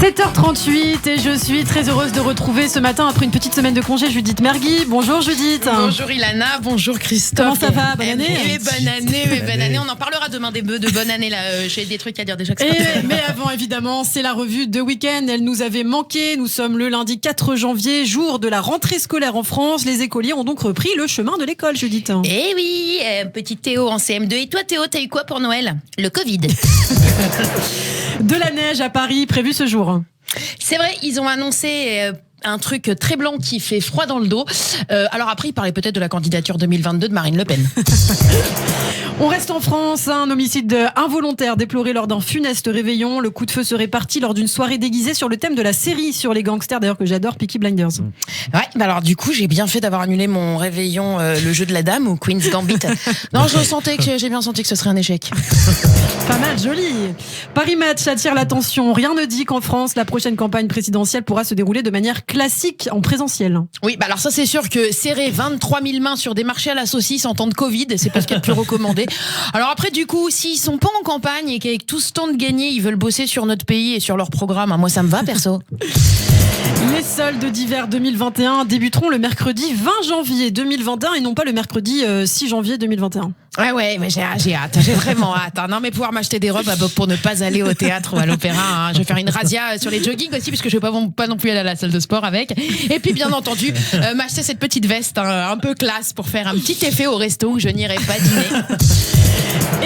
7h38 et je suis très heureuse de retrouver ce matin après une petite semaine de congé Judith Mergui. Bonjour Judith. Bonjour Ilana, bonjour Christophe. Comment ça va? Bonne année. Bonne année. On en parlera demain de bonne année là. J'ai des trucs à dire déjà. Mais avant évidemment, c'est la revue de week-end. Elle nous avait manqué. Nous sommes le lundi 4 janvier, jour de la rentrée scolaire en France. Les écoliers ont donc repris le chemin de l'école, Judith. Eh oui, petit Théo en CM2. Et toi Théo, t'as eu quoi pour Noël? Le Covid. De la neige à Paris prévue ce jour. C'est vrai, ils ont annoncé un truc très blanc qui fait froid dans le dos. Alors après, ils parlaient peut-être de la candidature 2022 de Marine Le Pen. On reste en France, un homicide involontaire déploré lors d'un funeste réveillon. Le coup de feu serait parti lors d'une soirée déguisée sur le thème de la série sur les gangsters, d'ailleurs que j'adore, Peaky Blinders. Ouais, bah alors du coup, j'ai bien fait d'avoir annulé mon réveillon, le jeu de la dame ou Queen's Gambit. Non, j'ai bien senti que ce serait un échec. Pas mal, joli. Paris Match attire l'attention. Rien ne dit qu'en France, la prochaine campagne présidentielle pourra se dérouler de manière classique en présentiel. Oui, bah alors ça c'est sûr que serrer 23 000 mains sur des marchés à la saucisse en temps de Covid, c'est pas ce qu'il y a de plus recommandé. Alors après du coup, s'ils sont pas en campagne et qu'avec tout ce temps de gagné, ils veulent bosser sur notre pays et sur leur programme, moi ça me va perso. Les soldes d'hiver 2021 débuteront le mercredi 20 janvier 2021 et non pas le mercredi 6 janvier 2021. Ouais, mais j'ai hâte, j'ai vraiment hâte. Non, mais pouvoir m'acheter des robes pour ne pas aller au théâtre ou à l'opéra. Je vais faire une razzia sur les joggings aussi, parce que je vais pas non plus aller à la salle de sport avec. Et puis, bien entendu, m'acheter cette petite veste un peu classe pour faire un petit effet au resto où je n'irai pas dîner.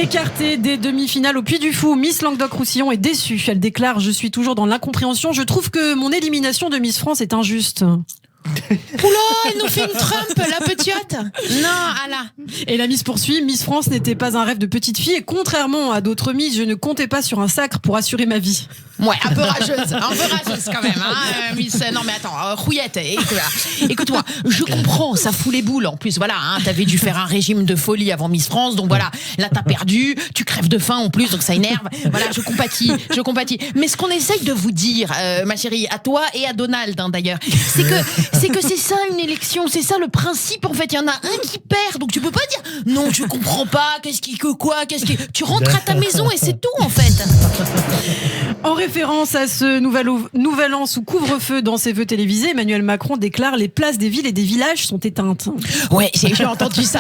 Écartée des demi-finales au Puy du Fou, Miss Languedoc-Roussillon est déçue. Elle déclare: je suis toujours dans l'incompréhension. Je trouve que mon élimination de Miss France est injuste. Oula, elle nous fait une Trump, la petite. Non, Allah. Et la Miss poursuit: Miss France n'était pas un rêve de petite fille et contrairement à d'autres Miss, je ne comptais pas sur un sacre pour assurer ma vie. Ouais, un peu rageuse quand même, hein, Miss. Non mais attends, Rouillette, écoute-moi, je comprends, ça fout les boules. En plus, voilà, hein, t'avais dû faire un régime de folie avant Miss France, donc voilà, là t'as perdu, tu crèves de faim en plus, donc ça énerve. Voilà, je compatis. Mais ce qu'on essaye de vous dire, ma chérie, à toi et à Donald, hein, d'ailleurs, c'est que c'est ça une élection, c'est ça le principe en fait. Il y en a un qui perd, donc tu peux pas dire non, je comprends pas, tu rentres à ta maison et c'est tout en fait. En référence à ce nouvel an sous couvre-feu dans ses vœux télévisés, Emmanuel Macron déclare: les places des villes et des villages sont éteintes. Ouais, j'ai entendu ça.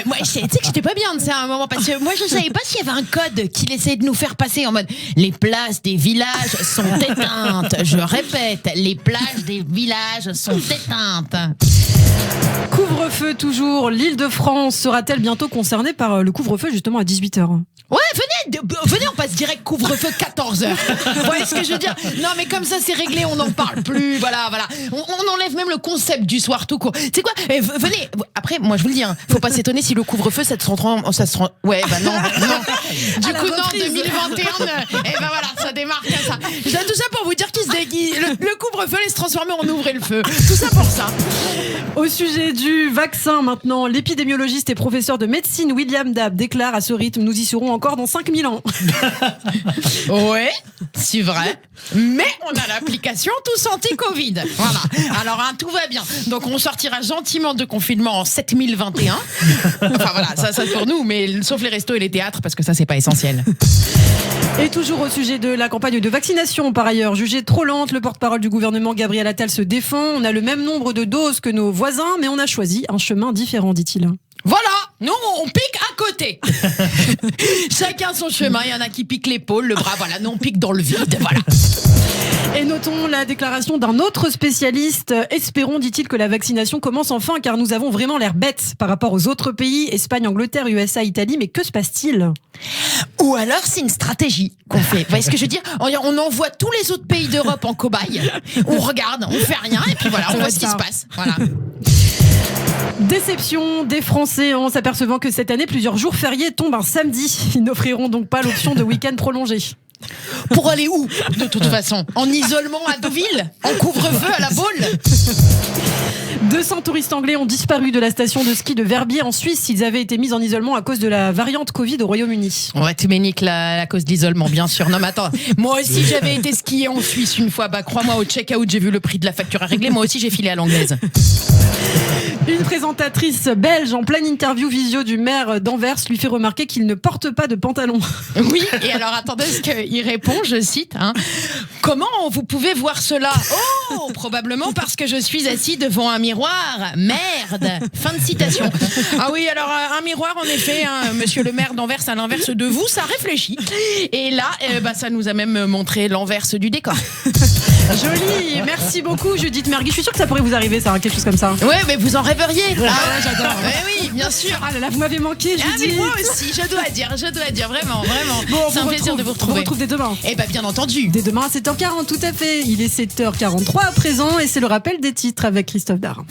Moi, tu sais que j'étais pas bien de ça à un moment, parce que moi je savais pas s'il y avait un code qu'il essayait de nous faire passer en mode les places des villages sont éteintes. Je répète, les places des villages sont éteintes. Couvre-feu toujours. L'Île-de-France sera-t-elle bientôt concernée par le couvre-feu justement à 18h? Ouais, venez, on passe direct couvre-feu 14h. Vous voyez ce que je veux dire? Non, mais comme ça, c'est réglé, on n'en parle plus. Voilà. On enlève même le concept du soir tout court. C'est quoi? Venez. Après, moi, je vous le dis, hein, faut pas s'étonner si le couvre-feu, ça se rend. Ouais, bah non. Du coup, non, 2021. Voilà, ça démarre comme ça. Tout ça pour vous dire le couvre-feu allait se transformer en ouvre-le-feu. Tout ça pour ça. Au sujet du vaccin maintenant, l'épidémiologiste et professeur de médecine William Dab déclare: à ce rythme, nous y serons encore dans 5000 ans. Ouais, c'est vrai. Mais on a l'application Tous Anti-Covid. Voilà. Alors, tout va bien. Donc, on sortira gentiment de confinement en 7021. Enfin, voilà, ça pour nous, mais sauf les restos et les théâtres, parce que ça, c'est pas essentiel. Et toujours au sujet de la campagne de vaccination, par ailleurs, jugée trop lente, le porte-parole du gouvernement Gabriel Attal se défend. On a le même nombre de doses que nos voisins, mais on a choisi un chemin différent, dit-il. Voilà, nous on pique à côté. Chacun son chemin, il y en a qui piquent l'épaule, le bras, voilà, nous on pique dans le vide, voilà. Et notons la déclaration d'un autre spécialiste. Espérons, dit-il, que la vaccination commence enfin, car nous avons vraiment l'air bêtes par rapport aux autres pays, Espagne, Angleterre, USA, Italie, mais que se passe-t-il? Ou alors c'est une stratégie qu'on fait. Vous voyez ce que je veux dire? On envoie tous les autres pays d'Europe en cobaye, on regarde, on fait rien, et puis voilà, on voit ce qui se passe. Voilà. Déception des Français en s'apercevant que cette année, plusieurs jours fériés tombent un samedi. Ils n'offriront donc pas l'option de week-end prolongé. Pour aller où, de toute façon? En isolement à Deauville? En couvre-feu à la Baule? 200 touristes anglais ont disparu de la station de ski de Verbier en Suisse. Ils avaient été mis en isolement à cause de la variante Covid au Royaume-Uni. Ouais, tu m'éniques la cause d'isolement, bien sûr. Non, mais attends, moi aussi j'avais été skier en Suisse une fois. Bah, crois-moi, au check-out, j'ai vu le prix de la facture à régler. Moi aussi, j'ai filé à l'anglaise. Une présentatrice belge en pleine interview visio du maire d'Anvers lui fait remarquer qu'il ne porte pas de pantalon. Oui, et alors attendez ce qu'il répond, je cite. Comment vous pouvez voir cela? Oh, probablement parce que je suis assis devant un miroir. Merde. Fin de citation. Ah oui, alors un miroir, en effet, monsieur le maire d'Anvers, à l'inverse de vous, ça réfléchit. Et là, ça nous a même montré l'envers du décor. Joli, merci beaucoup Judith Mergui. Je suis sûre que ça pourrait vous arriver, ça, quelque chose comme ça. Ouais, mais vous en rêveriez. J'adore. Oui, bien sûr. Ah là là, vous m'avez manqué, Judith. Mais moi aussi, je dois dire, vraiment. Bon, c'est un plaisir de vous retrouver. On retrouve dès demain. Eh bien entendu. Dès demain à 7h40, tout à fait. Il est 7h43 à présent et c'est le rappel des titres avec Christophe Darin.